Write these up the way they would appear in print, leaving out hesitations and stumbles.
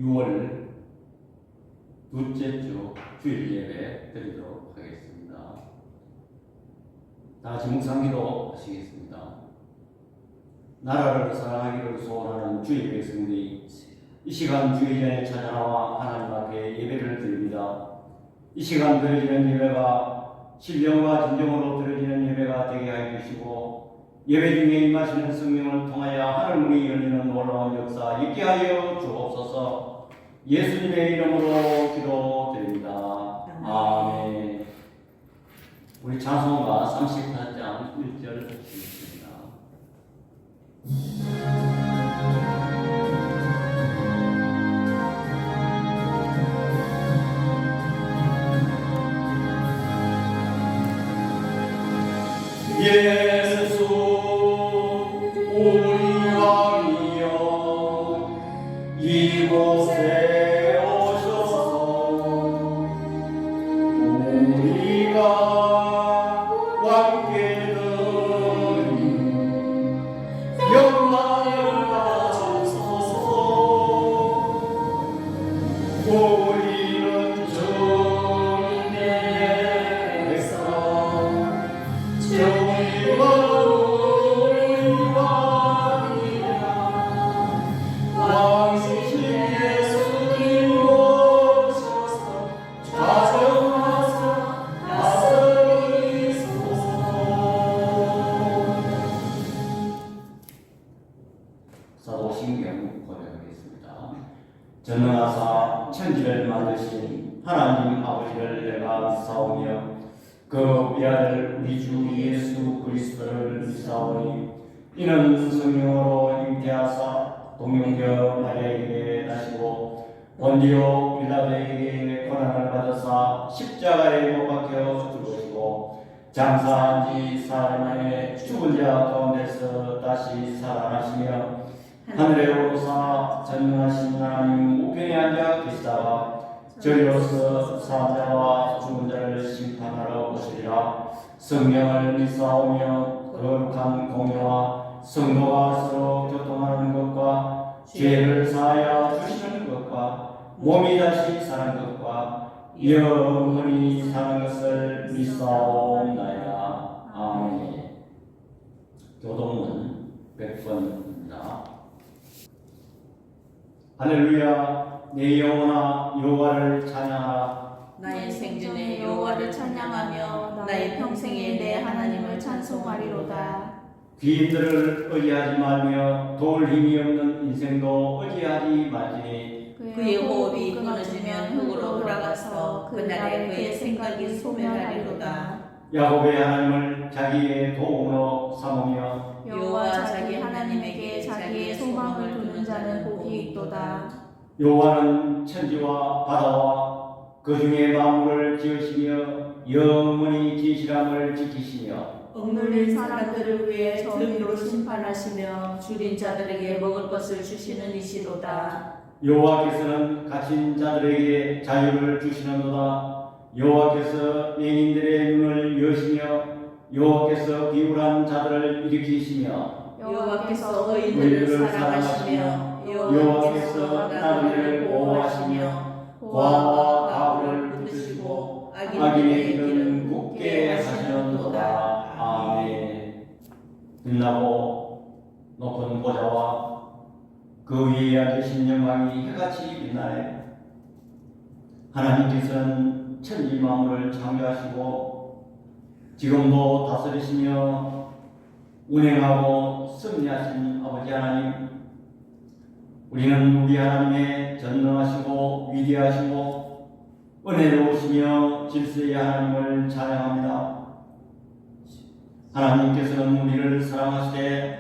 6월 둘째 주 주일 예배 드리도록 하겠습니다. 다 같이 묵상기도 하시겠습니다. 나라를 사랑하기를 소원하는 주의 백성들이 이 시간 주일전에 찾아나와 하나님 앞에 예배를 드립니다. 이 시간 드려지는 예배가 신령과 진정으로 드려지는 예배가 되게 하여 주시고, 예배 중에 임하시는 성령을 통하여 하늘문이 열리는 놀라운 역사 있게 하여 주옵소서. 예수님의 이름으로 기도드립니다. 아멘. 우리 찬송가 38장 1절 읽겠습니다. 예수 우리 왕이여 이곳에 오셔서 우리가 함께 드린 영광을 받으소서. 우리는 주님의 백성 사도신경 고백하겠습니다. 전능하사 천지를 만드신 하나님 아버지를 내가 믿사오며 그 위아들 우리 주 예수 그리스도를 믿사오니 이는 성령으로 잉태하사 동정녀 마리아에게 나시고 본디오 빌라도에게 고난을 받으사 십자가에 못 박혀 죽으시고 장사한 지 사흘 만에 죽은 자 가운데서 다시 살아나시며 하늘에 오르사 전능하신 하나님 우편에 앉아 계시다가 저리로서 사자와 죽은 자를 심판하러 오시리라. 성령을 믿사오며 거룩한 공예와 성도가 서로 교통하는 것과 죄를 사하여 주시는 것과 몸이 다시 사는 것과 영원히 사는 것을 믿사옵나이다. 아멘. 교동문 100번입니다. 할렐루야. 내 영혼아 여호와를 찬양하라. 나의 생전에 여호와를 찬양하며 나의 평생에 내 하나님을 찬송하리로다. 귀인들을 의지하지 말며 도울 힘이 없는 인생도 의지하지 말지니 그의 호흡이 끊어지면 흙으로 돌아가서 그날에 그의 생각이 소멸하리로다. 야곱의 하나님을 자기의 도움으로 삼으며 여호와 자기 하나님에게 자기의 소망을 두는 자는 복이 있도다. 여호와는 천지와 바다와 그 중에 만물을 지으시며 영원히 진실함을 지키시며 억눌린 사람들을 위해 정의로 심판하시며 줄인 자들에게 먹을 것을 주시는 이시로다. 여호와께서는 갇힌 자들에게 자유를 주시는도다. 여호와께서 맹인들의 눈을 여시며 여호와께서 비굴한 자들을 일으키시며 여호와께서 의인들을 사랑하시며 여호와께서 나그네를 보호하시며 고아와 가부를 붙드시고 악인의 길은 굳게 하시는도다. 아멘. 빛나고 높은 보좌와 그 위에 앉으신 영광이 해같이 빛나네. 하나님께서는 천지 만물을 창조하시고 지금도 다스리시며 운행하고 섭리하신 아버지 하나님, 우리는 우리 하나님의 전능하시고 위대하시고 은혜로우시며 질서의 하나님을 찬양합니다. 하나님께서는 우리를 사랑하시되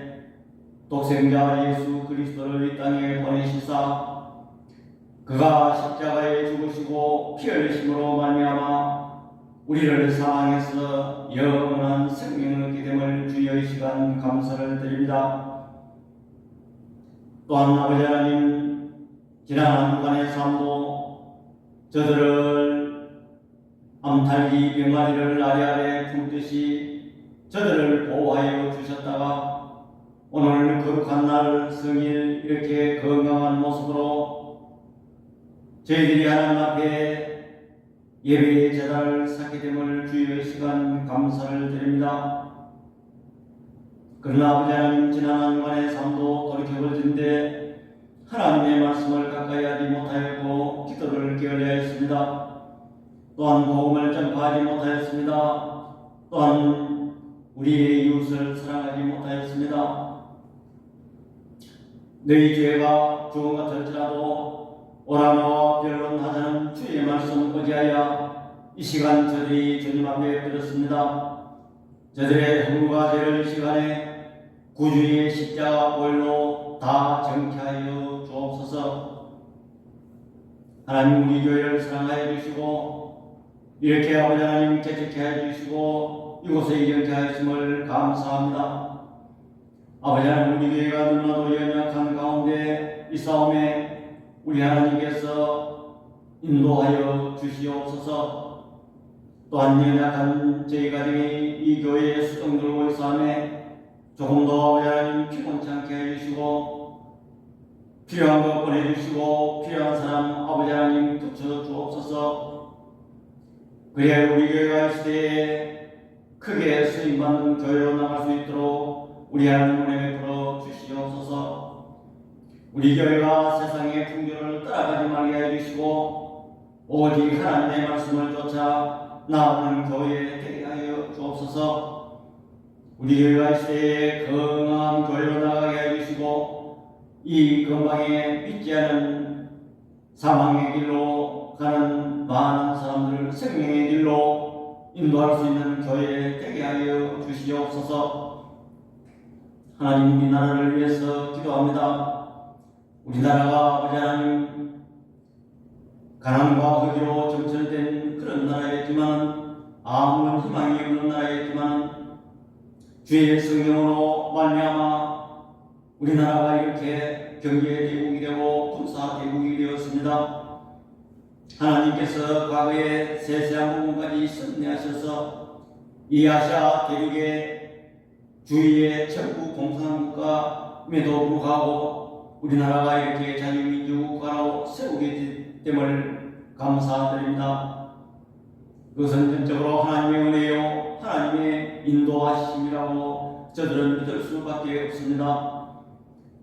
독생자 예수 그리스도를 이 땅에 보내시사 그가 십자가에 죽으시고 피 흘리심으로 말미암아 우리를 사랑해서 영원한 생명을 얻게 됨을 주여 이 시간 감사를 드립니다. 또한 아버지 하나님, 지난 한 주간의 삶도 저들을 암탈기 병아리를 아래아래 품듯이 저들을 보호하여 주셨다가 오늘 거룩한 날 성일 이렇게 건강한 모습으로 저희들이 하나님 앞에 예배의 제단을 쌓게 됨을 주의 시간 감사를 드립니다. 그러나 아버지 하나님 지난 한 주간의 삶도 돌이켜볼 텐데 하나님의 말씀을 가까이 하지 못하였고 기도를 게을리 하였습니다. 또한 복음을 전파하지 못하였습니다. 또한 우리의 이웃을 사랑하지 못하였습니다. 너희 죄가 죽음 같을지라도 오라노와 변론하자는 주의 말씀 의지하여 이 시간 저들이 주님 앞에 드렸습니다. 저들의 흥과 죄를 이 시간에 구주의 십자가 보혈로 다 정케하여 주옵소서. 하나님 우리 교회를 사랑하여 주시고 이렇게 아버지 하나님 개척케 하여 주시고 이곳에 이렇게 하였음을 감사합니다. 아버지 하나님 우리 교회가 너무나도 연약한 가운데 이 싸움에 우리 하나님께서 인도하여 주시옵소서. 또한 연약한 저희 가정이 이 교회에 수정들고 있사오매 조금 더 하나님 피곤치 않게 해주시고 필요한 것 보내주시고 필요한 사람 아버지 하나님 붙여주옵소서. 그래야 우리 교회가 이 시대에 크게 쓰임받는 교회로 나갈 수 있도록 우리 하나님 은혜 베풀어 주시옵소서. 우리 교회가 세상의 풍조를 따라가지 말게 해주시고 오직 하나님의 말씀을 쫓아 나아가는 교회 되게 하여 주옵소서. 우리 교회가 이 시대에 건강한 교회로 나가게 해주시고 이 건강에 믿지 않은 사망의 길로 가는 많은 사람들을 생명의 길로 인도할 수 있는 교회 되게 하여 주시옵소서. 하나님 우리나라를 위해서 기도합니다. 우리나라가 아버지 하나님 가난과 허기로 점철된 그런 나라였지만 아무런 희망이 없는 나라였지만 주의 성령으로 말미암아 우리나라가 이렇게 경제 대국이 되고 군사 대국이 되었습니다. 하나님께서 과거에 세세한 부분까지 섭리하셔서 이 아시아 대륙의 주위의 천국 공산국가임에도 불구하고 우리나라가 이렇게 자유민주국가로 세우게 됨을 감사드립니다. 그것은 전적으로 하나님의 은혜요 하나님의 인도하심이라고 저들은 믿을 수밖에 없습니다.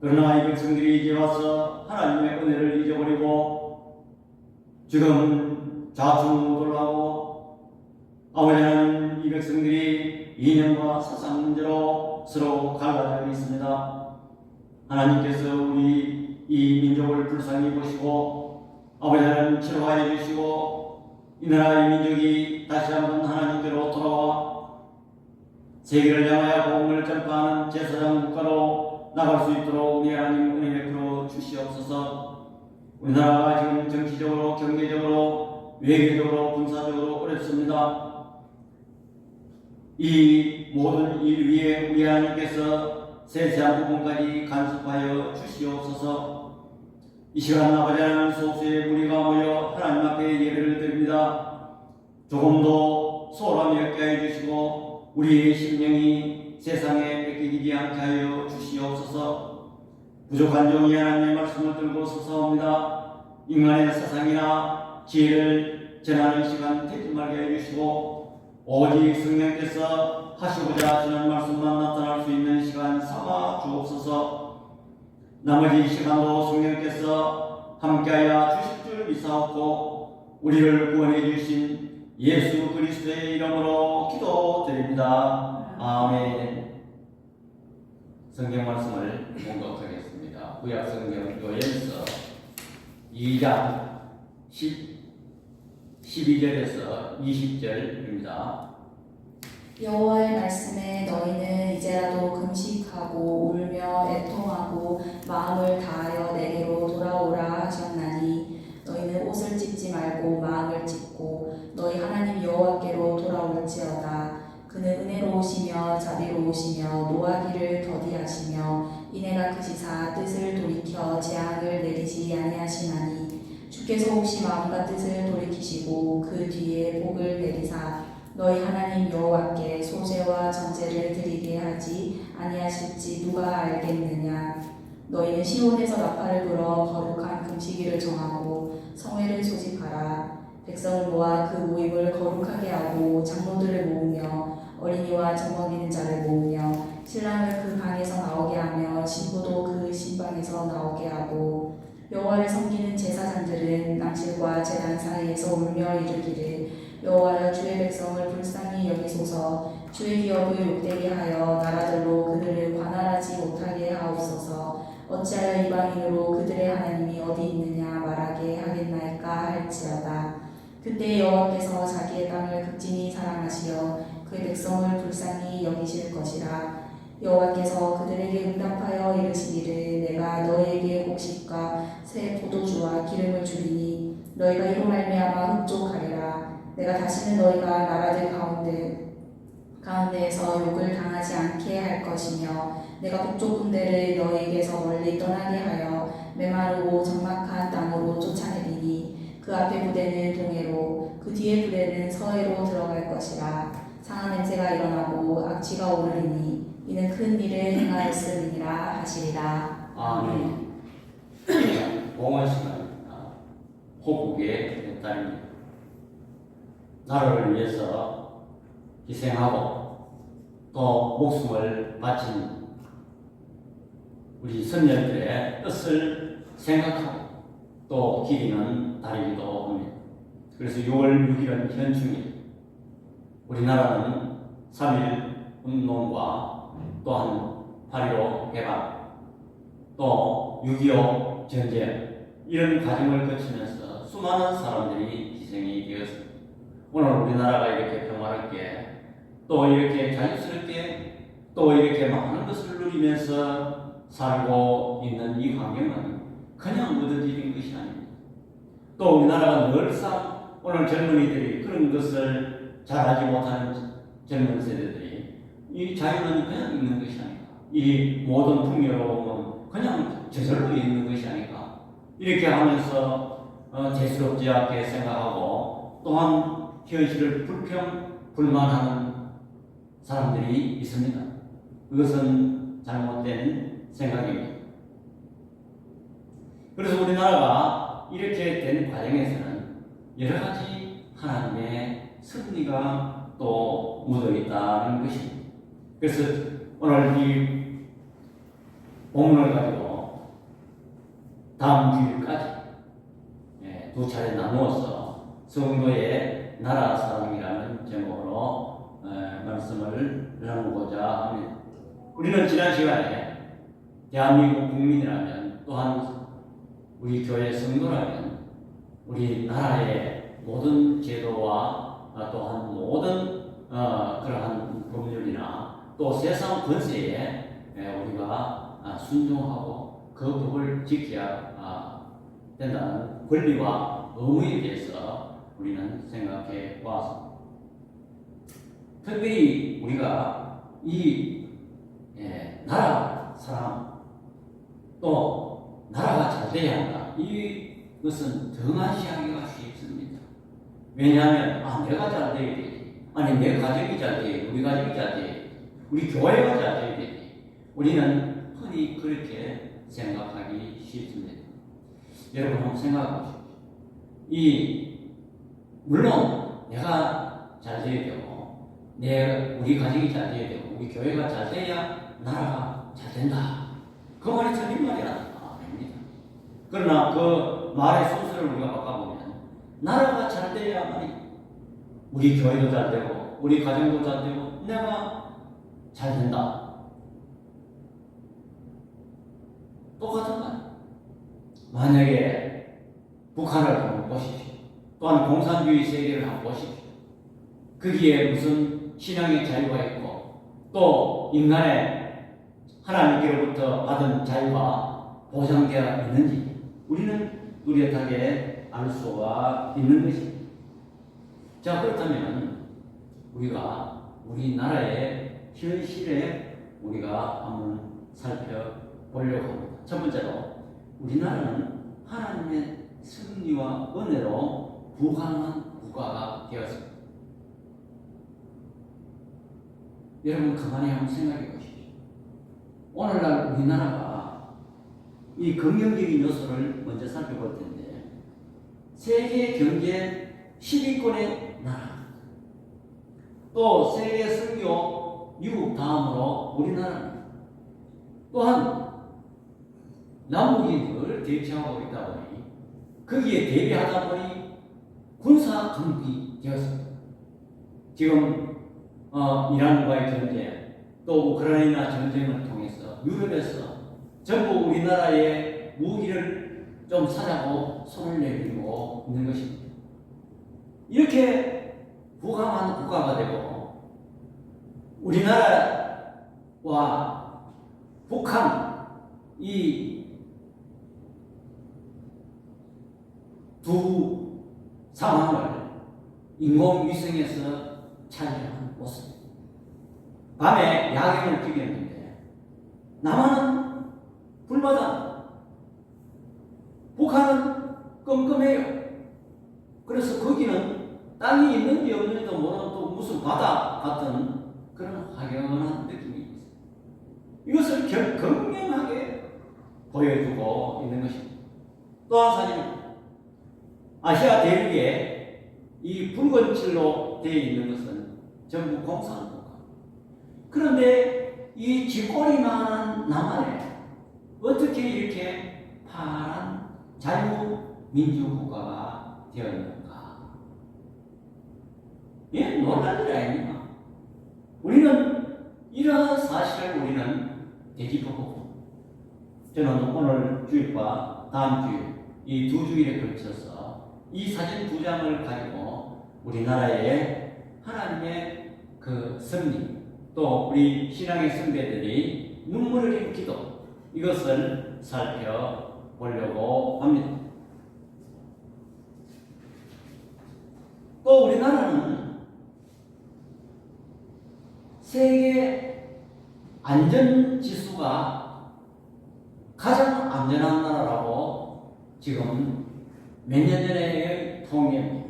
그러나 이 백성들이 이제 와서 하나님의 은혜를 잊어버리고 지금 좌충우돌하고 아버지 하나님 이 백성들이 이념과 사상 문제로 서로 갈라져 있습니다. 하나님께서 우리 이 민족을 불쌍히 보시고 아버지 하나님 치료하여 주시고 이 나라의 민족이 다시 한번 하나님께로 돌아와 세계를 향하여 복음을 전파하는 제사장 국가로 나갈 수 있도록 우리 하나님 은혜 베풀어 주시옵소서. 우리나라가 지금 정치적으로 경제적으로 외교적으로 군사적으로 어렵습니다. 이 모든 일 위에 우리 하나님께서 세세한 부분까지 간섭하여 주시옵소서. 이 시간 아버지 하나님 소수의 무리가 모여 하나님 앞에 예배를 드립니다. 조금도 소홀함이 없게 해주시고 우리의 심령이 세상에 뺏기지 않게 하여 주시옵소서. 부족한 종이 하나님의 말씀을 들고 서사옵니다. 인간의 사상이나 지혜를 전하는 시간 되지 말게 해주시고 오직 성령께서 하시고자 하시는 말씀만 나타날 수 있는 시간 삼아 주옵소서. 나머지 시간도 성령께서 함께하여 주실 줄 믿사옵고 우리를 구원해 주신 예수 그리스도의 이름으로 기도드립니다. 아멘. 성경 말씀을 공독하겠습니다. 구약 성경 요엘서 2장 12절에서 20절입니다. 여호와의 말씀에 너희는 이제라도 금식하고 울며 애통하고 마음을 다하여 내게로 돌아오라 하셨나니 너희는 옷을 찢지 말고 마음을 찢고 너희 하나님 여호와께로 돌아올지어다. 그는 은혜로우시며 자비로우시며 노하기를 더디하시며 이내가 크시사 뜻을 돌이켜 재앙을 내리지 아니하시나니 주께서 혹시 마음과 뜻을 돌이키시고 그 뒤에 복을 내리사 너희 하나님 여호와께 소제와 전제를 드리게 하지 아니하실지 누가 알겠느냐. 너희는 시온에서 나팔을 불어 거룩한 금식일을 정하고 성회를 소집하라. 백성을 모아 그 모임을 거룩하게 하고 장로들을 모으며 어린이와 젖먹이는 자를 모으며 신랑을 그 방에서 나오게 하며 신부도 그 신방에서 나오게 하고 여호와를 섬기는 제사장들은 낭실과 제단 사이에서 울며 이르기를 여호와여 주의 백성을 불쌍히 여기소서 주의 기업을 욕되게 하여 나라들로 그들을 관할하지 못하게 하옵소서 어찌하여 이방인으로 그들의 하나님이 어디 있느냐 말하게 하겠나이까 할지어다. 그때 여호와께서 자기의 땅을 극진히 사랑하시어 그의 백성을 불쌍히 여기실 것이라. 여호와께서 그들에게 응답하여 이르시기를 내가 너희에게 곡식과 새 포도주와 기름을 주리니 너희가 이로 말미암아 흡족하리라. 내가 다시는 너희가 나라들 가운데에서 욕을 당하지 않게 할 것이며 내가 북쪽 군대를 너희에게서 멀리 떠나게 하여 메마르고 적막한 땅으로 쫓아내리니 그 앞에 부대는 동해로 그 뒤에 부대는 서해로 들어갈 것이라. 상한 냄새가 일어나고 악취가 오르리니 이는 큰 일을 행하였음이니라 하시리라. 아멘. 봉헌 시간입니다. 호국의 딸입니다. 나라를 위해서 희생하고 또 목숨을 바친 우리 선녀들의 뜻을 생각하고 또 기리는 달이기도 합니다. 그래서 6월 6일은 현충일. 우리나라는 3.1 운동과 또한 8.15 해방, 또 6.25 전쟁 이런 과정을 거치면서 수많은 사람들이 희생이 되었습니다. 오늘 우리나라가 이렇게 평화롭게 또 이렇게 자유스럽게 또 이렇게 많은 것을 누리면서 살고 있는 이 환경은 그냥 얻어지는 것이 아닙니다. 또 우리나라가 늘상 오늘 젊은이들이 그런 것을 잘하지 못하는 젊은 세대들이 이 자유는 그냥 있는 것이 아닌가, 이 모든 풍요로움은 그냥 저절로 있는 것이 아닌가, 이렇게 하면서 재수롭지 않게 생각하고 또한 현실을 불평불만하는 사람들이 있습니다. 그것은 잘못된 생각입니다. 그래서 우리나라가 이렇게 된 과정에서는 여러 가지 하나님의 섭리가 또 묻어 있다는 것입니다. 그래서 오늘 이 본문을 가지고 다음 주일까지 두 차례 나누어서 성도의 나라 사랑이라는 제목으로 말씀을 나누고자 합니다. 우리는 지난 시간에 대한민국 국민이라면 또한 우리 교회 성도라면 우리 나라의 모든 제도와 또한 모든 그러한 법률이나 또 세상 권세에 우리가 순종하고 그 법을 지켜야 된다는 권리와 의무에 대해서 우리는 생각해 보았습니다. 특별히 우리가 이 나라 사랑 또 나라가 잘 돼야 한다, 이것은 등한시하기가 쉽습니다. 왜냐하면 내가 잘 돼야 되지, 아니 내 가정이 잘 돼야, 우리 가정이 잘 돼야, 우리 교회가 잘 돼야 되지. 우리는 흔히 그렇게 생각하기 쉽습니다. 여러분 한번 생각해 보십시오. 물론 내가 잘 돼야 되고 우리 가정이 잘 돼야 되고 우리 교회가 잘 돼야 나라가 잘 된다, 그 말이 틀린 말이 아닙니다. 그러나 그 말의 순서를 우리가 바꿔보면 나라가 잘 돼야만이 우리 교회도 잘 되고 우리 가정도 잘 되고 내가 잘 된다, 똑같은 말. 만약에 북한을 한번 보십시오. 또한 공산주의 세계를 한번 보십시오. 거기에 무슨 신앙의 자유가 있고 또 인간의 하나님께로부터 받은 자유가 보장되어 있는지 우리는 뚜렷하게 알 수가 있는 것입니다. 자, 그렇다면 우리가 우리나라의 현실에 우리가 한번 살펴보려고 합니다. 첫 번째로 우리나라는 하나님의 섭리와 은혜로 부강한 국가가 되었습니다. 여러분 가만히 한번 생각해 보십시오. 오늘날 우리나라가 이 긍정적인 요소를 먼저 살펴볼 텐데, 세계 경제 10위권의 나라, 또 세계 선교 미국 다음으로 우리나라입니다. 또한 남북이 늘 대치하고 있다 보니 거기에 대비하다 보니 군사 강국이 되었습니다. 지금 이란과의 전쟁, 또 우크라이나 전쟁을 통해서 유럽에서 전부 우리나라의 무기를 좀 사자고 손을 내밀고 있는 것입니다. 이렇게 부강한 국가가 되고 우리나라와 북한 이 두 상황을 인공위성에서 촬영한 모습입니다. 밤에 야경을 찍었는데 남한은 불바다, 북한은 끔끔해요. 그래서 거기는 땅이 있는지 없는지도 모르는 또 무슨 바다 같은 그런 화려한 느낌이 있어요. 이것을 극명하게 보여주고 있는 것입니다. 또 한 사진은 아시아 대륙에 이 붉은 칠로 되어 있는 것은 전부 공산국가. 그런데 이 쥐꼬리만한 남한에 어떻게 이렇게 파란 자유민주국가가 되었는가? 예, 놀랄 일 아닙니까? 우리는 이러한 사실을 우리는 되짚어보고, 저는 오늘 주일과 다음 주일 이 두 주일에 걸쳐서 이 사진 두 장을 가지고 우리나라의 하나님의 그 승리, 또 우리 신앙의 선배들이 눈물을 흘린 기도, 이것을 살펴보려고 합니다. 또 우리나라는 세계 안전지수가 가장 안전한 나라라고 지금 몇 년 전에 통계입니다.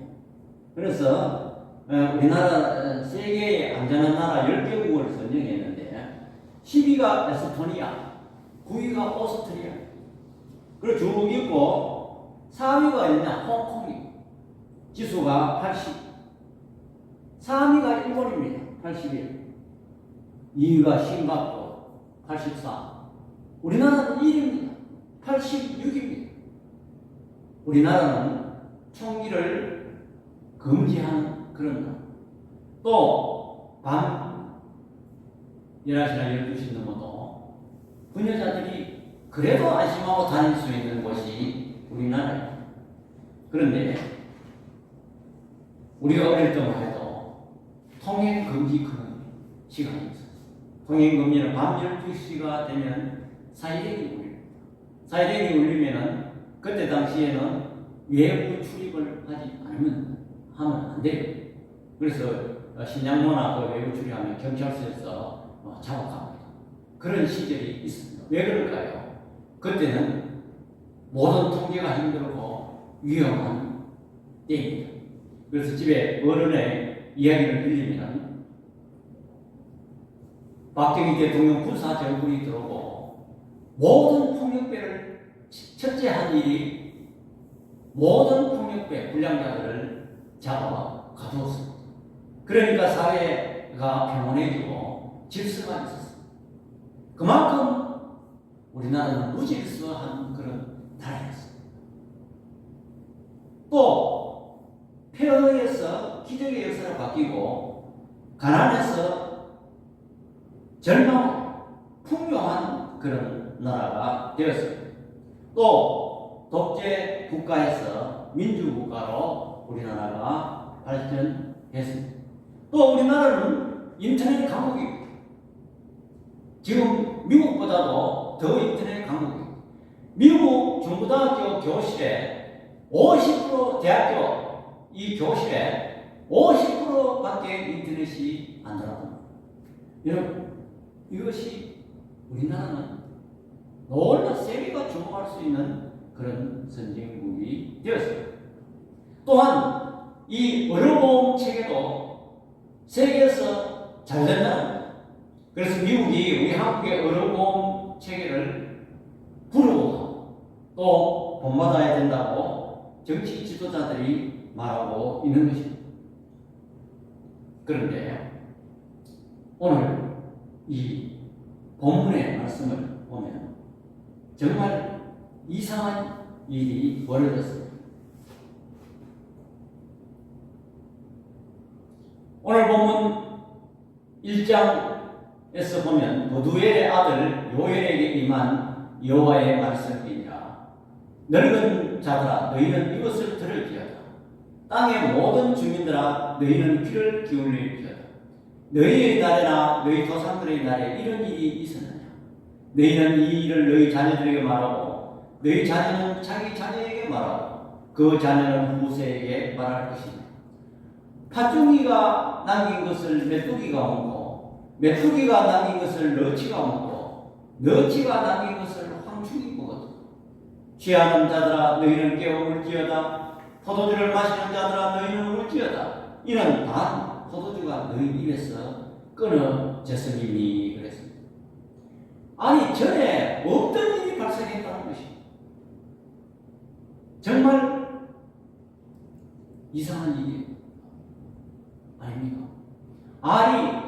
그래서 우리나라 세계의 안전한 나라 10개국을 선정했는데 10위가 에스토니아, 9위가 오스트리아, 그리고 쭉 있고 4위가 있냐 홍콩이 지수가 80, 3위가 일본입니다. 81, 2위가 싱가포르 84, 우리나라는 1위입니다. 86입니다. 우리나라는 총기를 금지하는 그런 나라. 또 밤 11시나 12시 넘어도 부녀자들이 그래도 안심하고 다닐 수 있는 곳이 우리나라입니다. 그런데 우리가 어릴 때만 해도 통행금지 그런 시간이 있었어요. 통행금지는 밤 12시가 되면 사이렌이 울립니다. 사이렌이 울리면은 그때 당시에는 외부 출입을 하지 않으면 하면 안 돼요. 그래서 신양로나 그 외부 출입하면 경찰서에서 잡아갑니다. 그런 시절이 있습니다. 왜 그럴까요? 그때는 모든 통제가 힘들고 위험한 때입니다. 그래서 집에 어른의 이야기를 들리면 박정희 대통령 군사정권이 들어오고 모든 폭력배를 첫째 한 일이 모든 폭력배 불량자들을 잡아 가두었습니다. 그러니까 사회가 평온해지고 질서가 있었습니다. 그만큼 우리나라는 무질서한 그런 나라였습니다. 또 폐허에서 기적의 역사로 바뀌고 가난에서 절망, 풍요한 그런 나라가 되었습니다. 또 독재 국가에서 민주국가로 우리나라가 발전했습니다. 또 우리나라는 인터넷 강국입니다. 지금 미국보다도 더 인터넷 강국입니다. 미국 중고등학교 교실에 50% 대학교 이 교실에 50%밖에 인터넷이 안 들어갑니다. 여러분, 이것이 우리나라는 놀라 세계가 주목할 수 있는 그런 선진국이 되었습니다. 또한 이 의료보험 체계도 세계에서 잘 된다. 그래서 미국이 우리 한국의 의료보험 체계를 부러워하고 또 본받아야 된다고 정치 지도자들이 말하고 있는 것입니다. 그런데 오늘 이 본문의 말씀을 보면 정말 이상한 일이 벌어졌습니다. 오늘 본문 1장에서 보면 버두엘의 아들 요엘에게 임한 여호와의 말씀이니라. 늙은 자들아 너희는 이것을 들을지어다. 땅의 모든 주민들아 너희는 귀를 기울일지어다. 너희의 날에나 너희 조상들의 날에 이런 일이 있었느냐. 너희는 이 일을 너희 자녀들에게 말하고 너희 자녀는 자기 자녀에게 말하고 그 자녀는 후세에게 말할 것이다. 팥죽이가 남긴 것을 메뚜기가 먹고 메뚜기가 남긴 것을 너치가 먹고 너치가 남긴 것을 황충이 먹었다. 취하는 자들아 너희는 깨어물지어다. 포도주를 마시는 자들아 너희는 울지어다. 이는 단 포도주가 너희 입에서 끊어졌으니 그랬습니다. 아니 전에 없던 일이 발생했다는 것입니다. 정말 이상한 일이에요. 아닙니까? 아니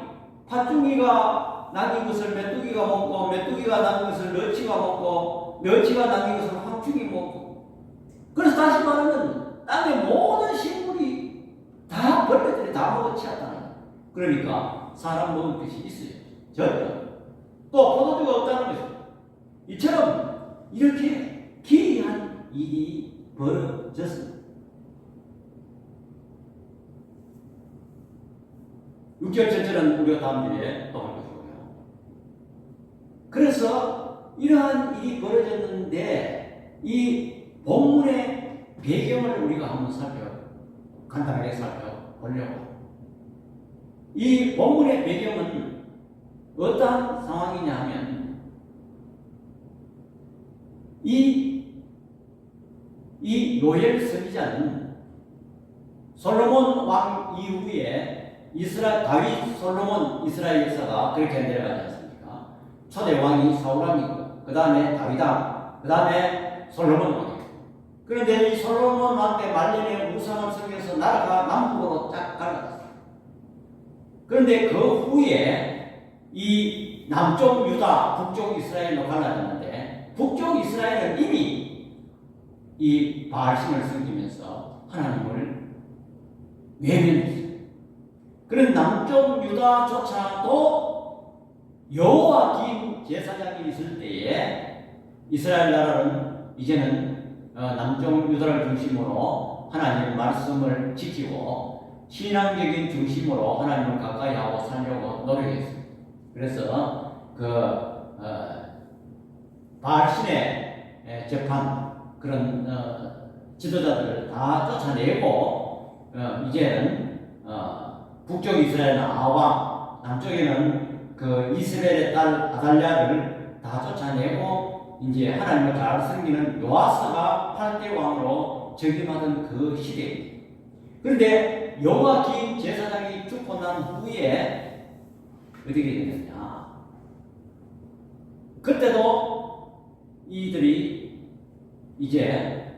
팥죽이가 남긴 것을 메뚜기가 먹고 메뚜기가 남긴 것을 너치가 먹고 너치가 남긴 것을 황충이 먹고, 그래서 다시 말하면 땅의 모든 식물이 다 벌레들이 다 먹어치웠다는 거예요. 그러니까 사람 먹을 것이 있어요. 전혀. 또 포도주가 없다는 것입니다. 이처럼 이렇게 기이한 일이 벌어졌습니다. 6절 7절은 우리가 다음 주에 또 할 것이고요. 그래서 이러한 일이 벌어졌는데 이 본문의 배경을 우리가 한번 간단하게 살펴보려고. 이 본문의 배경은 어떠한 상황이냐 하면 이 요엘 선지자는 솔로몬 왕 이후에 다윗, 솔로몬, 이스라엘 역사가 그렇게 내려가지 않습니까? 초대 왕이 사울왕이고, 그 다음에 다윗왕, 그 다음에 솔로몬 왕이고. 그런데 이 솔로몬 왕 때 말년에 우상을 섬겨서 나라가 남북으로 쫙 갈라졌어요. 그런데 그 후에 이 남쪽 유다, 북쪽 이스라엘로 갈라졌는데, 북쪽 이스라엘은 이미 이 바알신을 섬기면서 하나님을 외면했어요. 그런 남쪽 유다조차도 여호와김 제사장이 있을 때에 이스라엘 나라는 이제는 남쪽 유다를 중심으로 하나님의 말씀을 지키고 신앙적인 중심으로 하나님을 가까이 하고 살려고 노력했습니다. 그래서 바알신에 접한 그런 지도자들을 다 쫓아내고 이제는 북쪽 이스라엘은 아와, 남쪽에는 그 이스라엘의 딸 아달랴를 다 쫓아내고 이제 하나님을 잘 섬기는 요아스가 8대 왕으로 즉위받은 그 시대입니다. 그런데 요아김 제사장이 죽고 난 후에 어떻게 되느냐? 그때도 이들이 이제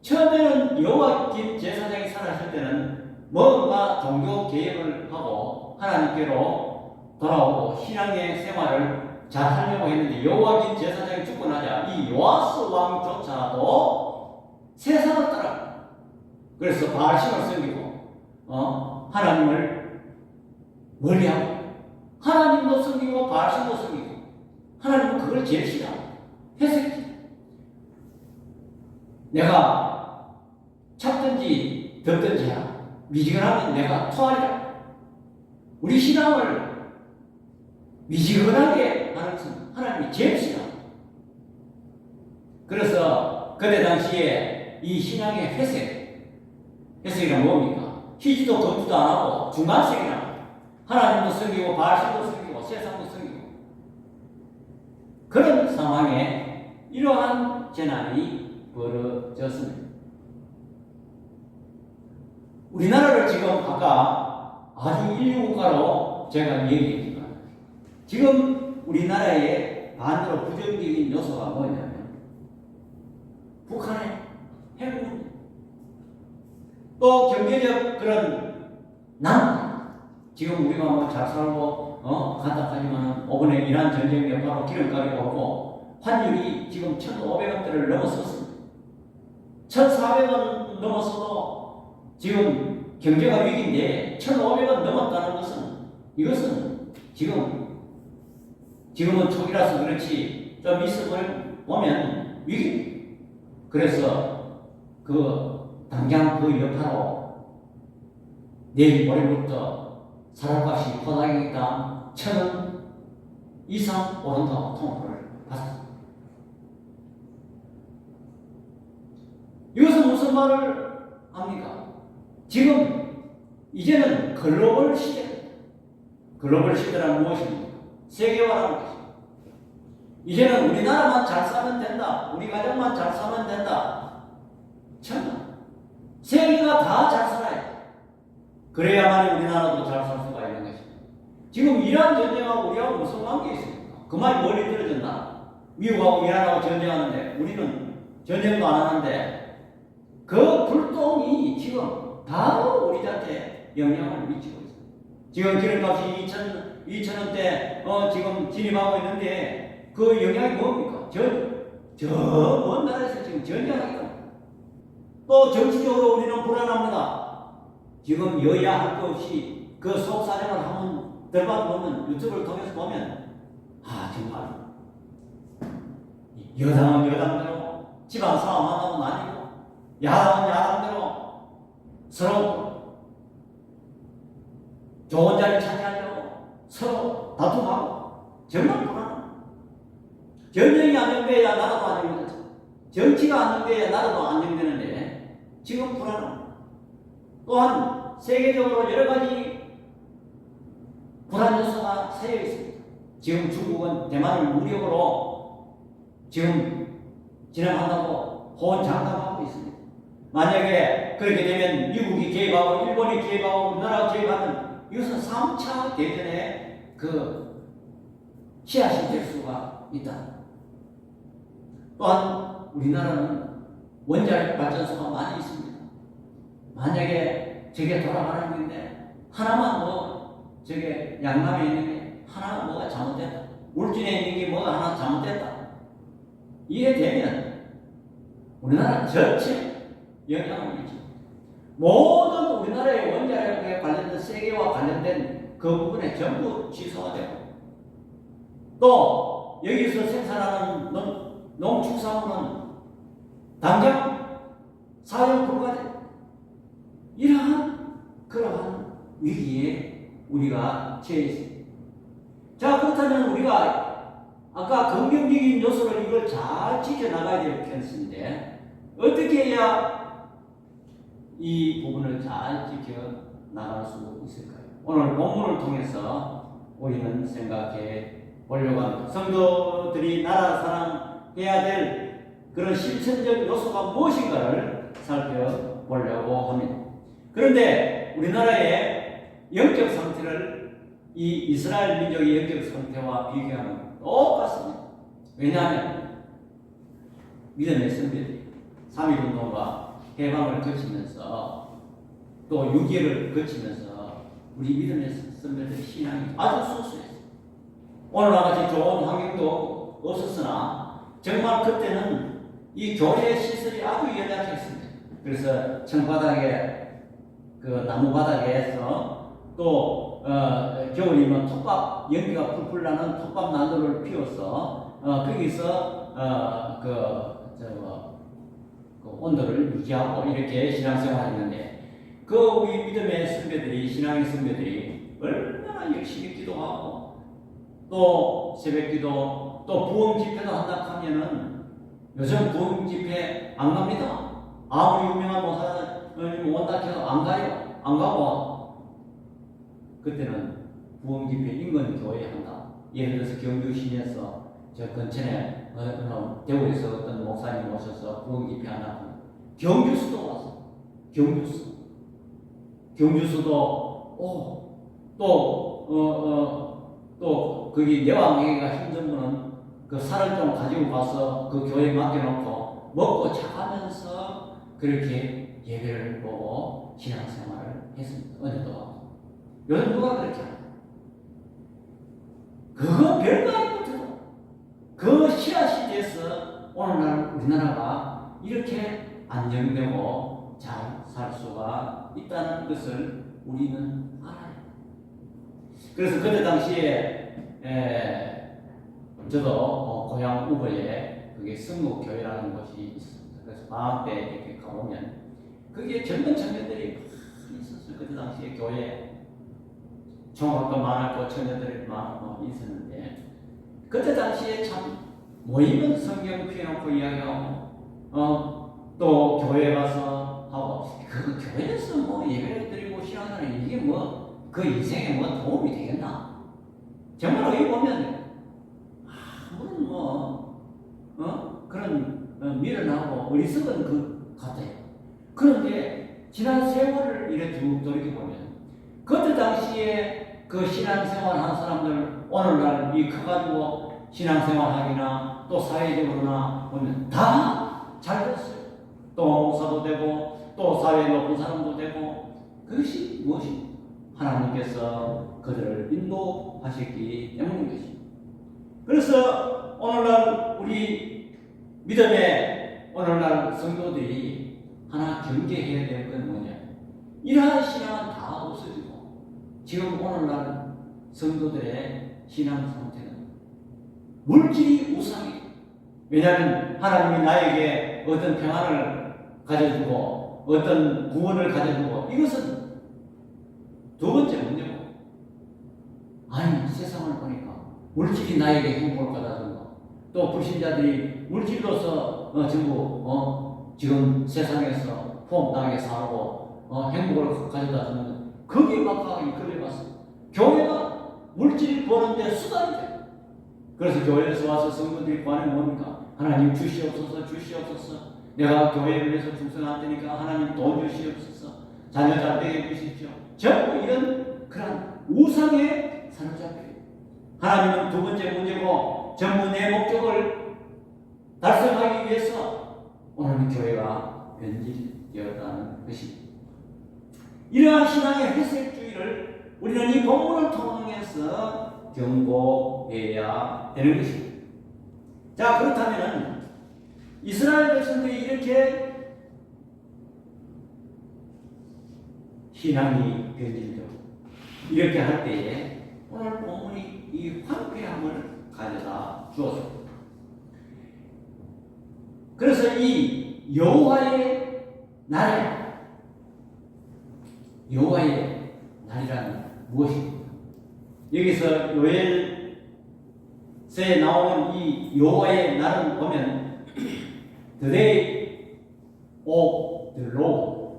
처음에는 요아김 제사장이 살았을 때는 뭔가 종교 개혁을 하고 하나님께로 돌아오고 신앙의 생활을 잘 하려고 했는데 요아김 제사장이 죽고 나자 이 요아스 왕조차도 세상을 따라 그래서 바알신을 섬기고 하나님을 멀리하고 하나님도 섬기고 바알신도 섬기고 하나님은 그걸 제일 싫어하고 회색지 내가 찹든지 덥든지 미지근하면 내가 토하리라. 우리 신앙을 미지근하게 하는 것은 하나님이 제일 싫어합니다. 그래서 그때 당시에 이 신앙의 회색이란 뭡니까? 희지도 덥지도 안 하고 중간색이라 하나님도 섬기고 바알신도 섬기고 세상도 섬기고 그런 상황에 이러한 재난이 벌어졌습니다. 우리나라를 지금 아까 아주 인류국가로 제가 얘기했지만 지금 우리나라에 반대로 부정적인 요소가 뭐냐면 북한의 핵 문제, 또 경제적 그런 난 지금 우리가 뭐 잘 살고 간단하지만 이번에 이란 전쟁 여파로 기름값이 오르고 환율이 지금 1,500원대를 넘어섰습니다. 1,400원 넘어서도 지금 경제가 위기인데 1,500원 넘었다는 것은 이것은 지금은 초기라서 그렇지 좀 있어보면 위기. 그래서 당장 그 여파로 내일 모레부터 사람값이 호당이다 1,000원 이상 오른다고 통보를 받았습니다. 이것은 무슨 말을 합니까? 지금 이제는 글로벌 시대. 글로벌 시대란 무엇입니까? 세계화라는 것입니다. 이제는 우리나라만 잘 사면 된다. 우리 가정만 잘 사면 된다. 참, 세계가 다 잘 살아야 돼. 그래야만 우리나라도 잘 살 수가 있는 것입니다. 지금 이란 전쟁하고 우리하고 무슨 관계 있습니까? 그 말이 멀리 떨어졌나? 미국하고 이란하고 전쟁하는데 우리는 전쟁도 안 하는데 그 불똥이 지금 바로 우리한테 영향을 미치고 있습니다. 지금 기름값이 2,000원대 지금 진입하고 있는데 그 영향이 뭡니까? 저 먼 나라에서 지금 전쟁하니까. 또 정치적으로 우리는 불안합니다. 지금 여야 할 것 없이 그 속사정을 한번 들어보면 유튜브를 통해서 보면 정말 여당은 여당대로 집안 싸움하다고 나뉘고 야당은 야당대로 서로 좋은 자리 차지하려고 서로 다툼하고 정말 불안합니다. 전쟁이 안정돼야 나라도 안정되죠. 정치가 안정돼야 나라도 안정되는데 지금 불안합니다. 또한 세계적으로 여러 가지 불안 요소가 쌓여 있습니다. 지금 중국은 대만을 무력으로 지금 진압한다고 호언장담하고 있습니다. 만약에 그렇게 되면 미국이 개입하고 일본이 개입하고 우리나라가 개입하면 이것은 3차 대전의 씨앗이 될 수가 있다. 또한 우리나라는 원자력 발전소가 많이 있습니다. 만약에 저게 돌아가는 건데 하나만 저게 양남에 있는 게 하나 뭐가 잘못됐다. 울진에 있는 게 뭐가 하나 잘못됐다. 이래 되면 우리나라 전체 영향을 미칩니다. 모든 우리나라의 원자력에 관련된 세계와 관련된 그 부분에 전부 취소가 되고 또 여기서 생산하는 농축산물은 당장 사용 불가돼. 그러한 위기에 우리가 처해 있습니다. 자, 그렇다면 우리가 아까 긍정적인 요소를 이걸 잘 지켜나가야 될 텐데 어떻게 해야 이 부분을 잘 지켜나갈 수 있을까요? 오늘 본문을 통해서 우리는 생각해 보려고 합니다. 성도들이 나라 사랑해야 될 그런 실천적 요소가 무엇인가를 살펴보려고 합니다. 그런데 우리나라의 영적 상태를 이 이스라엘 민족의 영적 상태와 비교하면 똑같습니다. 왜냐하면 믿음의 선배들이 3.1운동과 해방을 거치면서 또 6.25를 거치면서 우리 믿음의 선배들의 신앙이 아주 소수했어요. 오늘과 같이 좋은 환경도 없었으나 정말 그때는 이 교회 시설이 아주 연약했습니다. 그래서 청바닥에 나무 바닥에서 또 겨울이면 톱밥 연기가 풀풀 나는 톱밥 난로를 피워서 거기서 온도를 유지하고 이렇게 신앙생활을 했는데 우리 믿음의 선배들이 신앙의 선배들이 얼마나 열심히 기도하고 또 새벽기도 또 부흥 집회도 한다 하면은 요즘 부흥 집회 안 갑니다. 아무리 유명한 목사님 온다 해도 안 가요. 안 가고 그때는 부흥 집회 인근 교회에 한다. 예를 들어서 경주 시내에서 저 근처에 대구에서 어떤 목사님 오셔서 부흥 집회 한다. 경주수도 왔어. 경주수도 또 거기 내왕에게가 힘든 분은 그 살을 좀 가지고 가서 그 교회에 맡겨놓고 먹고 자가면서 그렇게 예배를 보고 신앙생활을 했습니다. 은혜도 받고. 요즘 누가 그렇게 하나? 그거 별거 아니거든. 그 신화 시대에서 오늘날 우리나라가 이렇게 안정되고 잘 살 수가 있다는 것을 우리는 알아요. 그래서 그때 당시에 저도 고향 우거에 그게 성목교회라는 곳이 있었습니다. 그래서 방학 때 이렇게 가보면 그게 젊은 청년들이 많이 있었어요. 그때 당시에 교회에 총각도 많았고 청년들이 많고 있었는데 그때 당시에 참 모이면 성경 펴놓고 이야기하고 또 교회 가서 하고 그 교회에서 뭐 예배를 드리고 신앙하는 이게 뭐 그 인생에 뭐 도움이 되겠나? 정말 여기 보면 아무런 그런 미련하고 어리석은 그 같아요. 그런데 지난 세월을 이렇게 쭉 돌이켜보면 그때 당시에 그 신앙생활 한 사람들 오늘날 이 커가지고 신앙생활하기나 또 사회적으로나 보면 다 잘 됐어요. 또 목사도 되고 또 사회에 높은 사람도 되고 그것이 무엇입니까? 하나님께서 그들을 인도하셨기 때문인 것입니다. 그래서 오늘날 우리 믿음의 오늘날 성도들이 하나 경계해야 될 건 뭐냐? 이러한 신앙은 다 없어지고 지금 오늘날 성도들의 신앙 상태는 물질이 우상이에요. 왜냐하면 하나님이 나에게 어떤 평안을 가져주고 어떤 구원을 가져주고 이것은 두 번째 문제고 아니 세상을 보니까 물질이 나에게 행복을 가져주고 또 불신자들이 물질로서 전부 지금 세상에서 포옹당하게 살고 행복을 가져다 주는 거기에 막강하게 끌려갔어요. 교회가 물질을 버는데 수단이 돼요. 그래서 교회에서 와서 성도들이 구하는 뭡니까? 하나님 주시옵소서 주시옵소서. 내가 교회를 위해서 충성할 테니까 하나님 돈 주시옵소서. 자녀 잘 되게 해주십시오. 전부 이런 그런 우상에 사로잡혀요. 하나님은 두 번째 문제고 전부 내 목적을 달성하기 위해서 오늘 교회가 변질되었다는 것입니다. 이러한 신앙의 회색주의를 우리는 이 본문을 통해서 경고해야 되는 것입니다. 자, 그렇다면 이스라엘 백성들이 이렇게 신앙이 변질되고 이렇게 할 때에 오늘 본문이 이 황폐함을 가져다 주었습니다. 그래서 이 여호와의 날이라는 무엇입니까? 여기서 요엘서에 나오는 이 여호와의 날은 보면 The day of the Lord.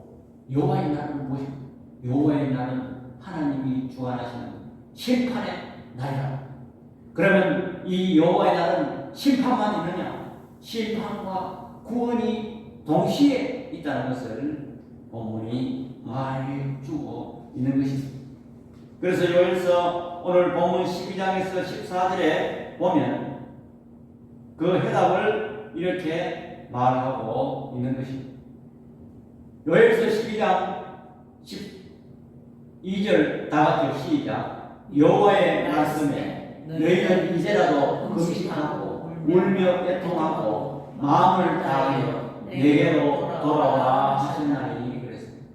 여호와의 날은 무엇입니까? 여호와의 날은 하나님이 주관하시는 심판의 날이라. 그러면 이 여호와의 날은 심판만 있느냐? 심판과 구원이 동시에 있다는 것을 본문이 말해주고 있는 것입니다. 그래서 요엘서 오늘 본문 12장에서 14절에 보면 그 해답을 이렇게 말하고 있는 것입니다. 요엘서 12장 12절 다 같이 시작. 여호와의 말씀에 너희는 이제라도 금식하고 울며 애통하고 마음을 다하여 내게로 돌아와 하셨나니 그랬습니다.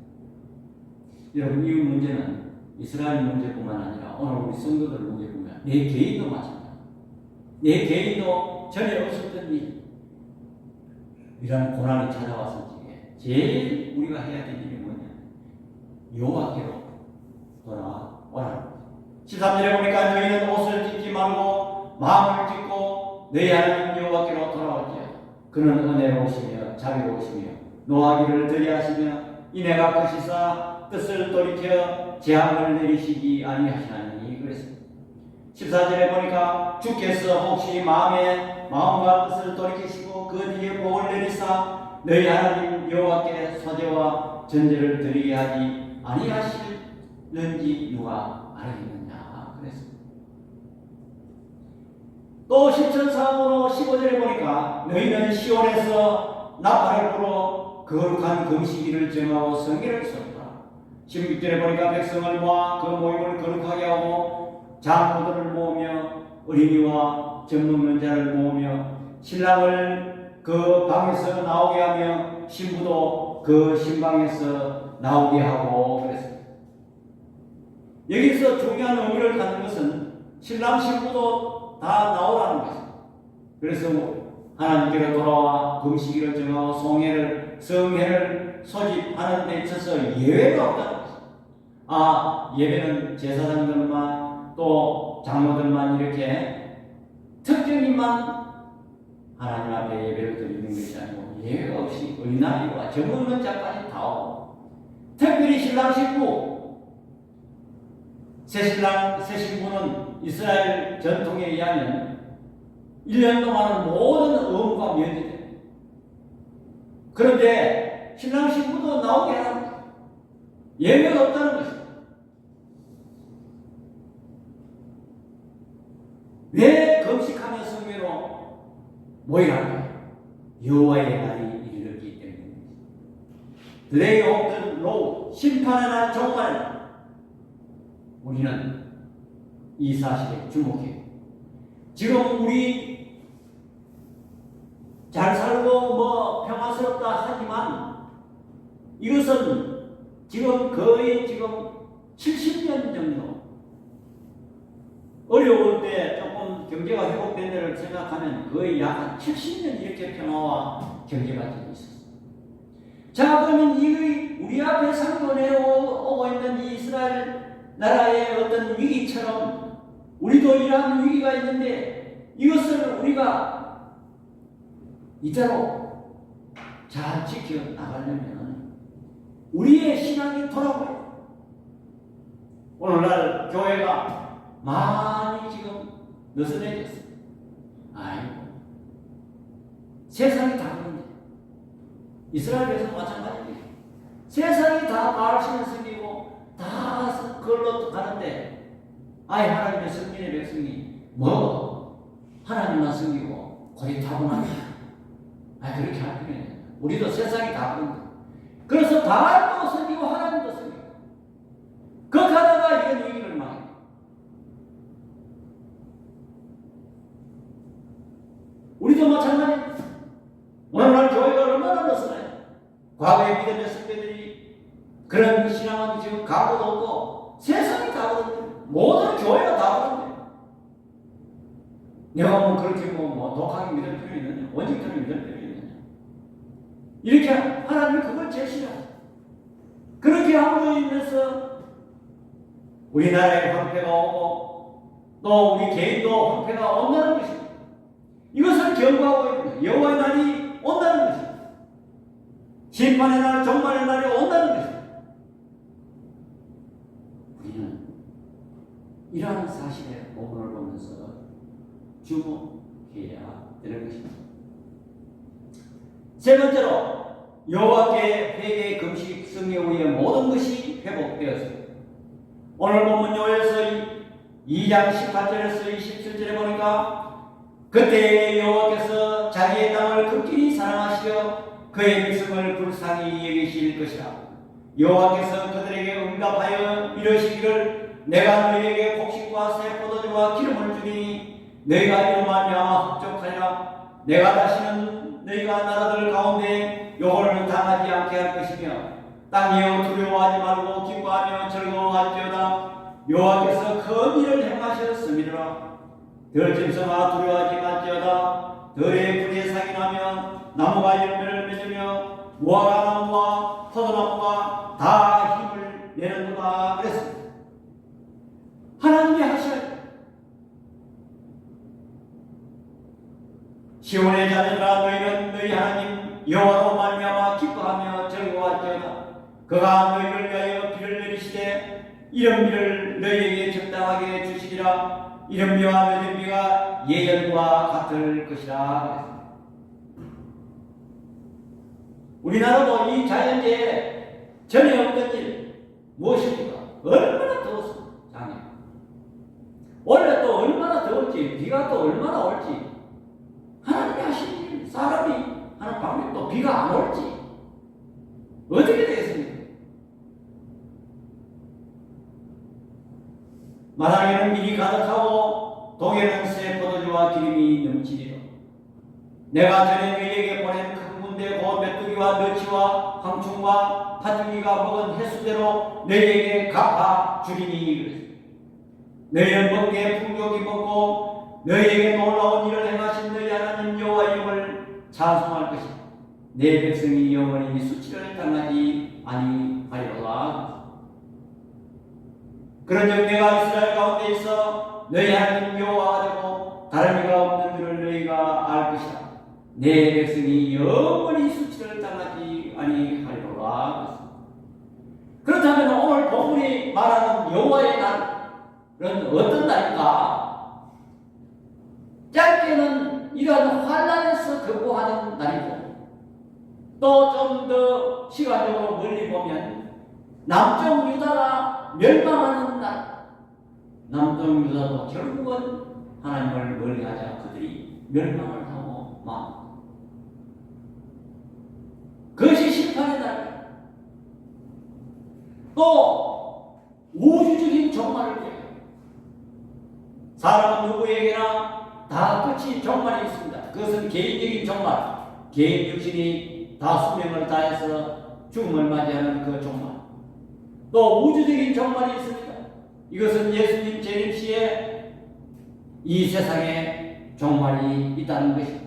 여러분, 이 문제는 이스라엘 문제뿐만 아니라 오늘 우리 성도들 문제뿐만 아니라 내 개인도 마찬가지입니다. 내 개인도 전에 없었던 이런 고난이 찾아왔을 때 제일 우리가 해야 될 일이 뭐냐? 여호와께로 돌아오라. 13절에 보니까 너희는 옷을 찢지 말고 마음을 찢고 너희 하나님 여호와께로 돌아올지어다. 그는 은혜로우시며 자비로우시며 노하기를 더디하시며 이내가 크시사 뜻을 돌이켜 재앙을 내리시기 아니하시나니 그랬습니다. 14절에 보니까 주께서 혹시 마음과 뜻을 돌이키시고 그 뒤에 복을 내리사 너희 하나님 여호와께 소제와 전제를 드리게 하지 아니하실는지 누가 알겠느냐 그랬습니다. 또 또 10절상으로 15절에 보니까 너희는 시온에서 나팔을 불어 거룩한 금식일을 정하고 성회를 세우라. 16절에 보니까 백성을 모아 그 모임을 거룩하게 하고 장로들을 모으며 어린이와 젖 먹는 자를 모으며 신랑을 그 방에서 나오게 하며 신부도 그 신방에서 나오게 하고 그랬습니다. 여기서 중요한 의미를 갖는 것은 신랑 신부도 다 나오라는 것입니다. 그래서 하나님께로 돌아와 금식일을 정하고 성회를 소집하는 데 있어서 예외가 없다는 것입니다. 예배는 제사장들만 또 장로들만 이렇게 특정인만 하나님 앞에 예배를 드리는 것이 아니고 예외가 없이 어린아이와 젖 먹는 자까지 다 오고, 특별히 신랑 신부 새신랑 새신부는 이스라엘 전통에 의하면 1년 동안은 모든 의무가 면제됩니다. 그런데 신랑 신부도 나오게 하는 거예요. 예외가 없다는 것입니다. 왜 금식하며 성회로 모이라는 여호와의 날이 이르렀기 때문입니다. The day of the Lord, 심판의 날, 종말의 날. 우리는 이 사실에 주목해요. 지금 우리 잘 살고 평화스럽다 하지만 이것은 거의 70년 정도 어려울 때 조금 경제가 회복된 데를 생각하면 거의 약 한 70년 이렇게 평화와 경제 발전이 있었어요. 자, 그러면 우리 앞에 상존해 오고 있는 이 이스라엘 나라의 어떤 위기처럼 우리도 이러한 위기가 있는데 이것을 우리가 이대로 잘 지켜나가려면 우리의 신앙이 돌아와요. 오늘날 교회가 많이 지금 느슨해졌어요. 세상이 다 그런데 이스라엘에서 마찬가지예요. 세상이 다 바알신을 섬기고 다 그걸로 가는데 하나님의 성민의 백성이 하나님만 섬기고 거의 타고나냐? 그렇게 할 필요는 없어요. 우리도 세상이 다 그런데 그래서 바알도 섬기고 하나님도 섬기고 그렇게 하다가 이런 위기를 당해요. 우리도 마찬가지입니다. 오늘날 교회가 얼마나 느슨해요. 과거의 믿음의 선배들이 그런 신앙은 지금 가고도 없고 세상이 다 그런데 모든 교회가 다 그런데 내가 그렇게 독하게 믿을 필요 있느냐? 원칙대로 믿을 필요 있느냐? 이렇게 하나님이 그걸 제시하죠. 그렇게 함으로 인해서 우리나라에 황폐가 오고 또 우리 개인도 황폐가 온다는 것입니다. 이것을 경고하고 있는 여호와의 날이 온다는 것입니다. 심판의 날, 종말의 날이 온다는 것입니다. 우리는 이러한 사실에 본문을 보면서 주목해야 되는 것입니다. 세 번째로 여호와께 회개, 금식, 성례 후에 모든 것이 회복되었습니다. 오늘 본문 요에서 2장 18절에서 27절에 보니까 그때 여호와께서 자기의 땅을 극진히 사랑하시어 그의 백성을 불쌍히 여기실 것이라. 여호와께서 그들에게 응답하여 이러시기를 내가 너희에게 곡식과 새 포도주와 기름을 주니 너희가 이로 말미암아 흡족하리라. 내가 다시는 너희가 나라들 가운데 요혼을 당하지 않게 할 것이며 땅이여 두려워하지 말고 기뻐하며 즐거워할지어다. 여호와께서 큰 일을 행하셨음이라. 들짐승아 두려워하지 말지어다. 들의 불에 상이 나면 나무가 열매를 맺으며 무화과 나무와 포도나무가 다 힘을 내는도다 그랬습니다. 하나님이 하셔야 돼요. 시온의 자녀들아 너희는 너희 하나님 여호와로 말미암아 기뻐하며 즐거워할지어다. 그가 너희를 위하여 비를 내리시되 이런 비를 너희에게 적당하게 주시리라. 이런 비와 늦은 비가 예전과 같을 것이라. 우리나라도 이 자연재해 전에 없던 일 무엇입니까? 얼마나 더웠습니까? 작년 원래 또 얼마나 더웠지 올지, 비가 또 얼마나 올지, 하나님이 하신 일, 사람이 하는 방법도 비가 안 올지 어떻게 되겠습니까? 마당에는 밀이 가득하고 동에는 새 포도주와 기름이 넘치리라. 내가 전에 너희에게 보낸 큰 군대 곧 메뚜기와 너치와 황충과 파죽이가 먹은 횟수대로 너희에게 갚아 주리니. 너희는 먹게 풍족히 먹고 너희에게 놀라운 일을 행하신 너희 하나님 여호와 이름을 찬송할 것이다. 내 백성이 영원히 수치를 당하지 아니하리로다. 그런즉 내가 이스라엘 가운데 있어 너희 하나님 여호와가 되고 다른 이가 없는 줄을 너희가 알 것이다. 내 백성이 영원히 수치를 당하지 아니하리로다. 그렇다면 오늘 본문이 말하는 여호와의 날은 어떤 날인가? 짧게는 이러한 환난에서 극복하는 날이고, 또 좀 더 시간적으로 멀리 보면 남쪽 유다가 멸망하는 날. 남쪽 유다도 결국은 하나님을 멀리하자 그들이 멸망을 하고 막. 그것이 심판의 날. 또 우주적인 종말을 위해 사람은 누구에게나 다 끝이 종말이 있습니다. 그것은 개인적인 종말, 개인 육신이 다 수명을 다해서 죽음을 맞이하는 그 종말. 또 우주적인 종말이 있습니다. 이것은 예수님 재림 시에 이 세상에 종말이 있다는 것입니다.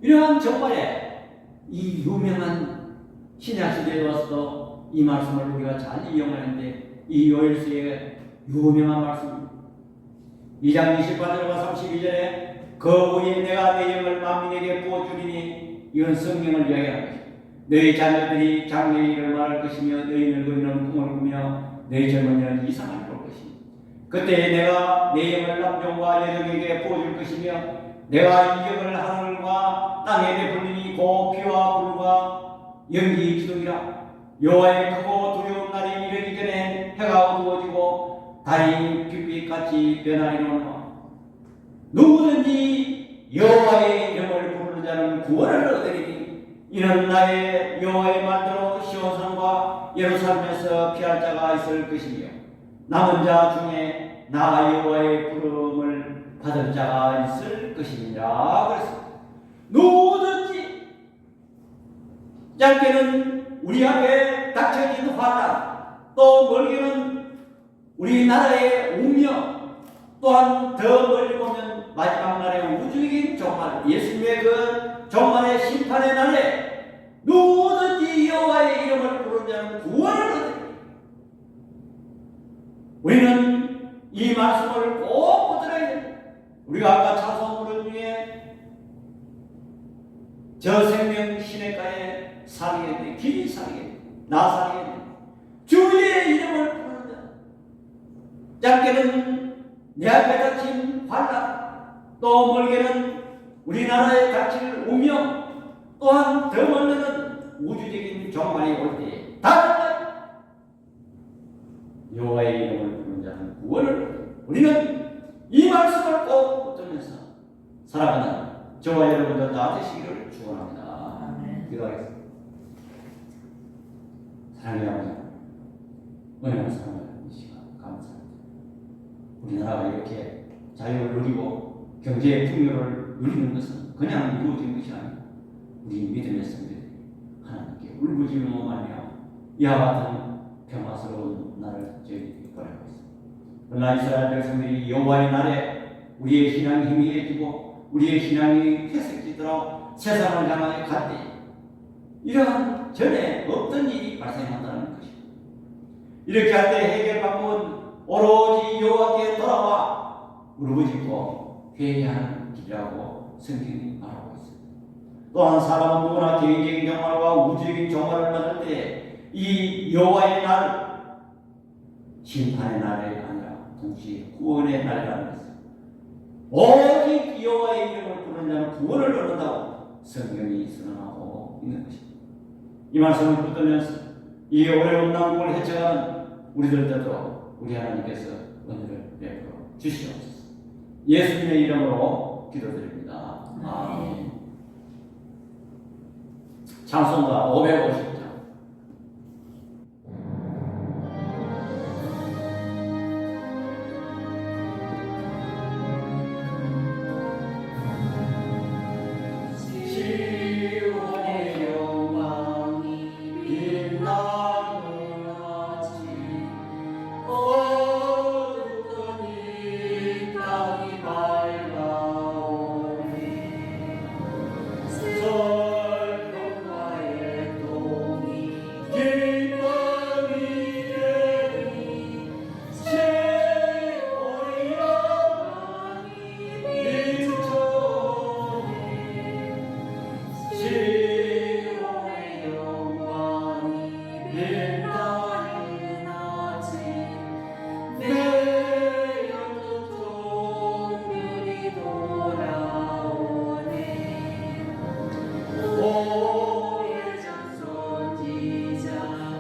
이러한 종말에 이 유명한 신약시대에 와서도 이 말씀을 우리가 잘 이용하는데, 이 요엘서의 유명한 말씀입니다. 2장 28절과 32절에 그 후에 내가 내 영을 만민에게 부어주리니, 이건 성경을 이야기하는 것입니다. 너희 자녀들이 장래의 일을 말할 것이며 너희 늙은이는 꿈을 꾸며 너희 젊은이는 이상을 볼 것이며, 그때 내가 내 영을 남종과 여종에게 부어줄 것이며 내가 이적을 하늘과 땅에 베풀리니 곧 피와 불과 연기 기둥이라. 여호와의 크고 두려운 날이 이르기 전에 해가 어두워지고 달이 빛빛같이 변하리로다. 누구든지 여호와의 이름을 부르는 자는 구원을 얻으리니, 이는 나의 여호와의 말대로 시온산과 예루살렘에서 피할 자가 있을 것이며 남은 자 중에 나 여호와의 부름을 받을 자가 있을 것이니라. 그래서 누구든지, 짧게는 우리 앞에 닥쳐진 환난, 또 멀게는 우리나라의 운명, 또한 더 멀리 보면 마지막 날의 우주적인 종말, 예수님의 그 종말의 심판의 날에 누구든지 여호와의 이름을 부르는 자는 구원을 얻으리니. 우리는 이 말씀을 꼭 붙들어야 됩니다. 우리가 아까 찬송부른 중에 저 생명 시냇가에 살게 돼, 길이 살게 돼, 나 살게 돼, 주의 이름을 부르는 자. 짧게는 내 앞에 닥친 환난, 또 멀게는 우리나라에 닥칠 운명, 또한 더 멀리는 우주적인 종말이 올 때에 다른 여호와의 이름을 부르는 자는 구원을 얻으리니. 우리는 이 말씀을 꼭 붙들면서 살아가는 저와 여러분들 다 되시기를 축원합니다. 기도하겠습니다. 사랑의 아버지, 은혜를 사랑하는 이 시간 감사합니다. 우리나라가 이렇게 자유를 누리고 경제의 풍요를 누리는 것은 그냥 이루어진 것이 아니라 우리 믿음의 성도들이 하나님께 울부짖음으로 말미암아 이와 같은 평화스러운 날을 저희들이 바라고 있습니다. 그러나 이스라엘 백성들이 여호와의 날에 우리의 신앙이 희미해지고 우리의 신앙이 퇴색되도록 세상을 향하여 갈 때 이러한 전에 없던 일이 발생한다는 것입니다. 이렇게 할 때 해결 방법은 오로지 여호와께 돌아와 울부짖고 회개하는 길이라고 성경이 말하고 있습니다. 또한 사람은 누구나 개인적인 종말과 우주적인 종말을 받을 때 이 여호와의 날, 심판의 날이 아니라 동시에 구원의 날이라는 것입니다. 오직 여호와의 이름을 부르는 자는 구원을 얻는다고 성경이 선언하고 있는 것입니다. 이 말씀을 붙들면서 이 어려운 난국을 헤쳐가는 우리들도 우리 하나님께서 은혜를 베풀어 주시옵소서. 예수님의 이름으로 기도드립니다. 아멘. 찬송가 550장. 시온의 영광이 빛나는 아침, 어둡던 이 땅이 밝아오네. 설경과의 동이 기쁨이 되니, 시온의 영광이 비추네. 시온의 영광이 빛나는 아침, 내 영적 종들이 돌아오네. 오래전 선지자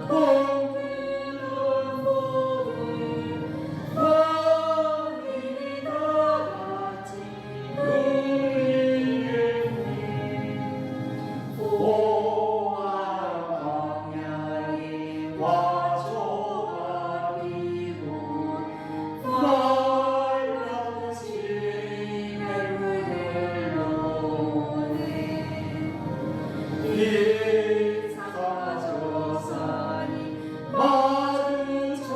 꿈꾸던 모든 왕들이 다같이 누리겠네. 보아라 광야에 화초가 피고 말같이 멜로 흘러오네. 이사저산이 마주쳐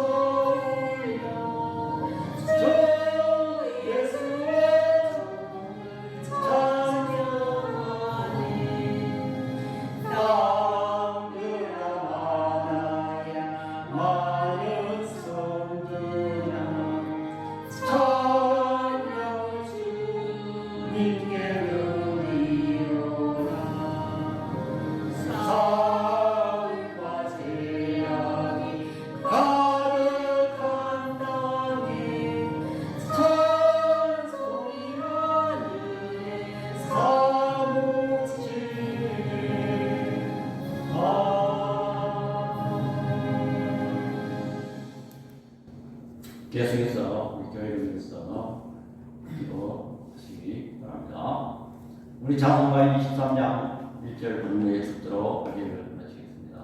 울려 저 예수의 종을 찬양하네. 땅들아 많아야 많은 성들아 찬양 주님께 드리오라. 사울과 재앙이 가득한 땅에 찬송이 하늘에 사무치네. 계속해서 우리 교회를 위해서 기도하시기 바랍니다. 우리 찬송가 23장 1절 본문에 듣도록 기도를 마치겠습니다.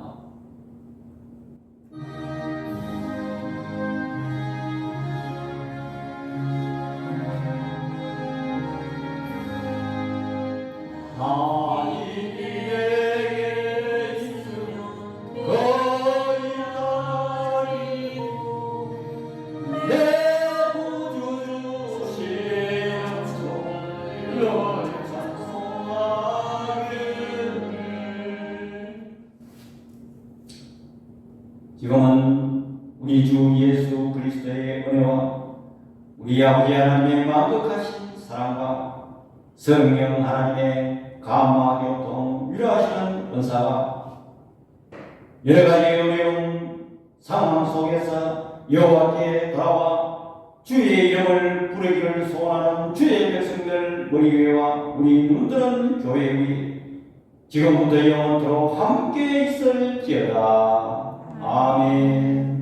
하나님이 내게 있으면 거의 다리고 내 구주 주신 널 찬송하겠네. 지금은 우리 주 예수 그리스도의 은혜와 우리 아버지 하나님의 만극하신 사랑과 성령 하나님의 감화 교통 위로하시는 은사가 여러 가지 어려운 상황 속에서 여호와께 돌아와 주의 이름을 부르기를 소원하는 주의 백성들 우리 교회와 우리 눈뜨는 교회 위에 지금부터 영원토록 함께 있을지어다. 아멘.